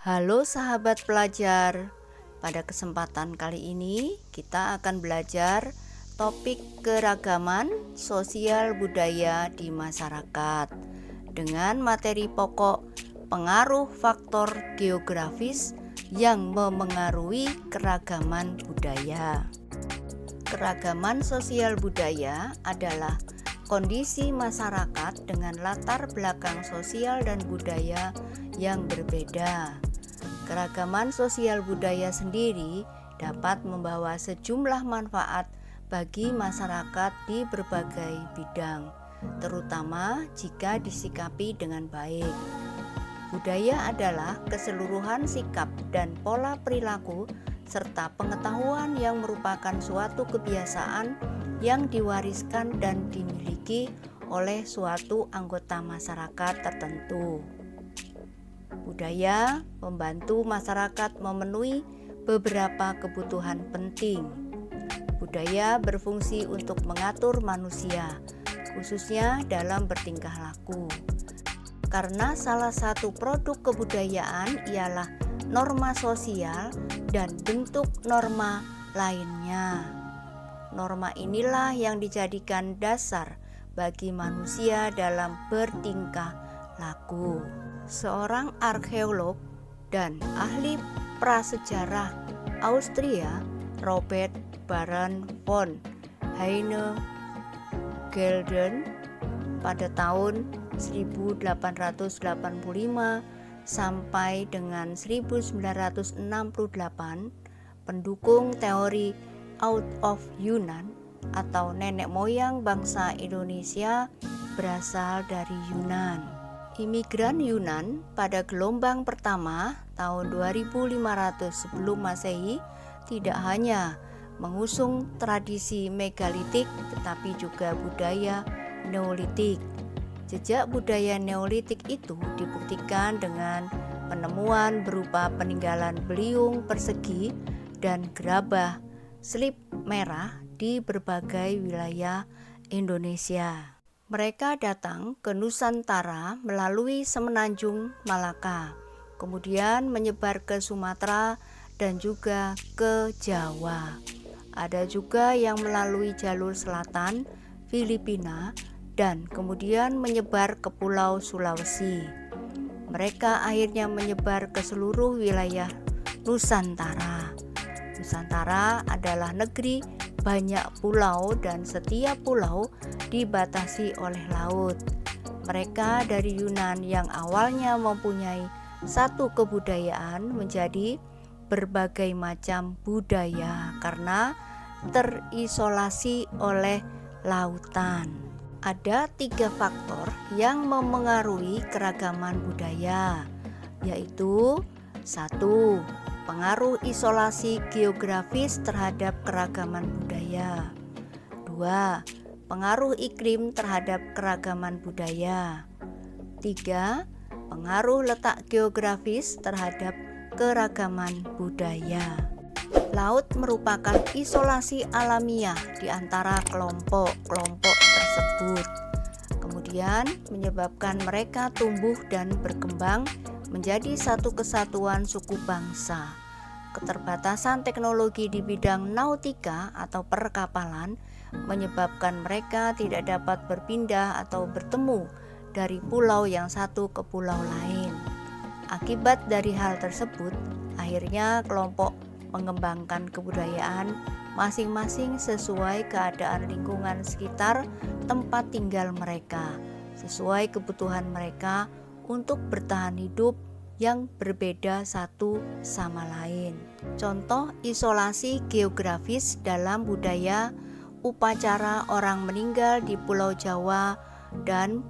Halo sahabat pelajar, pada kesempatan kali ini kita akan belajar topik keragaman sosial budaya di masyarakat dengan materi pokok pengaruh faktor geografis yang memengaruhi keragaman budaya. Keragaman sosial budaya adalah kondisi masyarakat dengan latar belakang sosial dan budaya yang berbeda. Keragaman sosial budaya sendiri dapat membawa sejumlah manfaat bagi masyarakat di berbagai bidang, terutama jika disikapi dengan baik. Budaya adalah keseluruhan sikap dan pola perilaku serta pengetahuan yang merupakan suatu kebiasaan yang diwariskan dan dimiliki oleh suatu anggota masyarakat tertentu. Budaya membantu masyarakat memenuhi beberapa kebutuhan penting. Budaya berfungsi untuk mengatur manusia, khususnya dalam bertingkah laku. Karena salah satu produk kebudayaan ialah norma sosial dan bentuk norma lainnya. Norma inilah yang dijadikan dasar bagi manusia dalam bertingkah laku. Seorang arkeolog dan ahli prasejarah Austria, Robert Baron von Heinegelden, pada tahun 1885 sampai dengan 1968 pendukung teori Out of Yunan atau nenek moyang bangsa Indonesia berasal dari Yunan. Imigran Yunan pada gelombang pertama tahun 2500 sebelum Masehi tidak hanya mengusung tradisi megalitik tetapi juga budaya Neolitik. Jejak budaya Neolitik itu dibuktikan dengan penemuan berupa peninggalan beliung persegi dan gerabah slip merah di berbagai wilayah Indonesia. Mereka datang ke Nusantara melalui Semenanjung Malaka, kemudian menyebar ke Sumatera dan juga ke Jawa. Ada juga yang melalui jalur selatan Filipina dan kemudian menyebar ke Pulau Sulawesi. Mereka akhirnya menyebar ke seluruh wilayah Nusantara. Nusantara adalah negeri banyak pulau dan setiap pulau dibatasi oleh laut. Mereka dari Yunan yang awalnya mempunyai satu kebudayaan menjadi berbagai macam budaya karena terisolasi oleh lautan. Ada 3 faktor yang memengaruhi keragaman budaya, yaitu 1. Pengaruh isolasi geografis terhadap keragaman budaya. 2. Pengaruh iklim terhadap keragaman budaya. 3. Pengaruh letak geografis terhadap keragaman budaya. Laut merupakan isolasi alamiah di antara kelompok-kelompok tersebut, kemudian menyebabkan mereka tumbuh dan berkembang menjadi satu kesatuan suku bangsa. Keterbatasan teknologi di bidang nautika atau perkapalan menyebabkan mereka tidak dapat berpindah atau bertemu dari pulau yang satu ke pulau lain. Akibat dari hal tersebut, akhirnya kelompok mengembangkan kebudayaan masing-masing sesuai keadaan lingkungan sekitar tempat tinggal mereka, sesuai kebutuhan mereka untuk bertahan hidup yang berbeda satu sama lain. Contoh isolasi geografis dalam budaya upacara orang meninggal di Pulau Jawa dan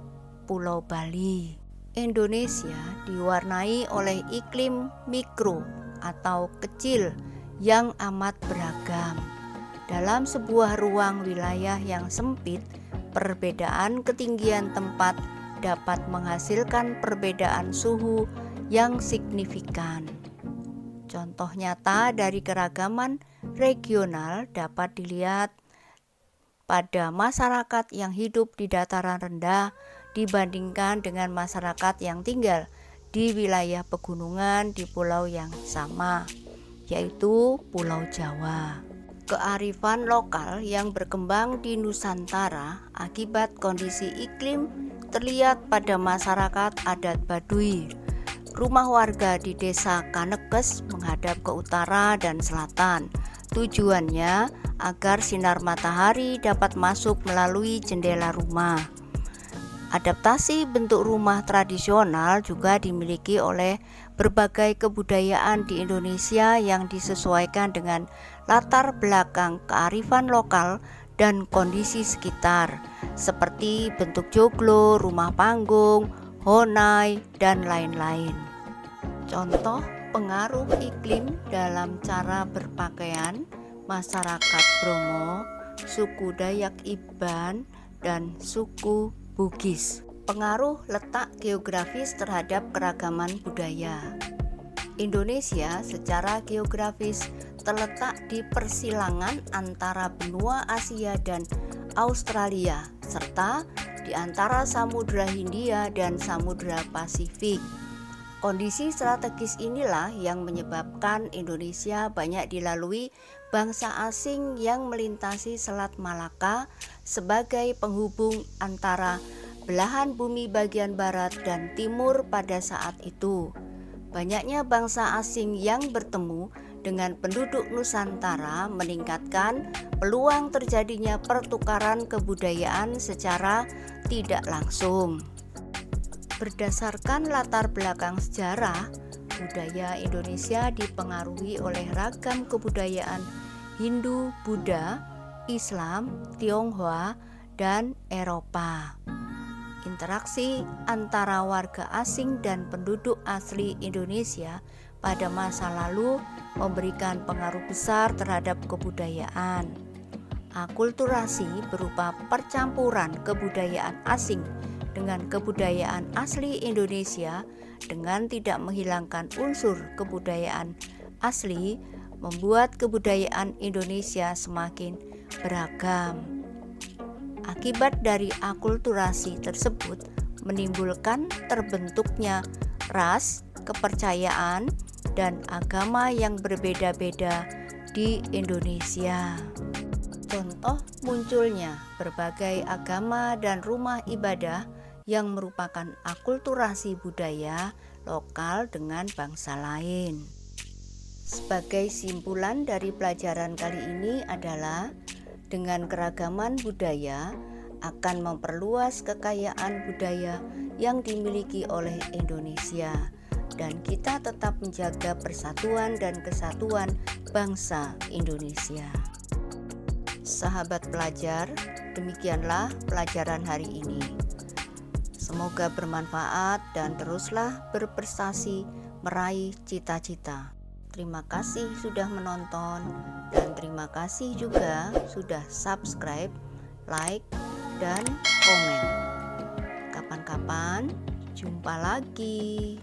Pulau Bali. Indonesia diwarnai oleh iklim mikro atau kecil yang amat beragam. Dalam sebuah ruang wilayah yang sempit, perbedaan ketinggian tempat dapat menghasilkan perbedaan suhu yang signifikan. Contoh nyata dari keragaman regional dapat dilihat pada masyarakat yang hidup di dataran rendah dibandingkan dengan masyarakat yang tinggal di wilayah pegunungan di pulau yang sama, yaitu Pulau Jawa. Kearifan lokal yang berkembang di Nusantara akibat kondisi iklim terlihat pada masyarakat adat Baduy. Rumah warga di desa Kanekes menghadap ke utara dan selatan. Tujuannya agar sinar matahari dapat masuk melalui jendela rumah. Adaptasi bentuk rumah tradisional juga dimiliki oleh berbagai kebudayaan di Indonesia yang disesuaikan dengan latar belakang kearifan lokal dan kondisi sekitar, seperti bentuk joglo, rumah panggung, honai, dan lain-lain. Contoh pengaruh iklim dalam cara berpakaian masyarakat Bromo, suku Dayak Iban, dan suku Bugis. Pengaruh letak geografis terhadap keragaman budaya. Indonesia secara geografis terletak di persilangan antara benua Asia dan Australia, serta di antara Samudra Hindia dan Samudra Pasifik. Kondisi strategis inilah yang menyebabkan Indonesia banyak dilalui bangsa asing yang melintasi Selat Malaka sebagai penghubung antara belahan bumi bagian barat dan timur pada saat itu. Banyaknya bangsa asing yang bertemu dengan penduduk Nusantara meningkatkan peluang terjadinya pertukaran kebudayaan secara tidak langsung. Berdasarkan latar belakang sejarah, budaya Indonesia dipengaruhi oleh ragam kebudayaan Hindu, Buddha, Islam, Tionghoa, dan Eropa. Interaksi antara warga asing dan penduduk asli Indonesia pada masa lalu memberikan pengaruh besar terhadap kebudayaan. Akulturasi berupa percampuran kebudayaan asing dengan kebudayaan asli Indonesia dengan tidak menghilangkan unsur kebudayaan asli membuat kebudayaan Indonesia semakin beragam. Akibat dari akulturasi tersebut menimbulkan terbentuknya ras, kepercayaan, dan agama yang berbeda-beda di Indonesia. Contoh munculnya berbagai agama dan rumah ibadah yang merupakan akulturasi budaya lokal dengan bangsa lain. Sebagai simpulan dari pelajaran kali ini adalah dengan keragaman budaya akan memperluas kekayaan budaya yang dimiliki oleh Indonesia, dan kita tetap menjaga persatuan dan kesatuan bangsa Indonesia. Sahabat pelajar, demikianlah pelajaran hari ini. Semoga bermanfaat dan teruslah berprestasi meraih cita-cita. Terima kasih sudah menonton dan terima kasih juga sudah subscribe, like, dan komen. Kapan-kapan jumpa lagi.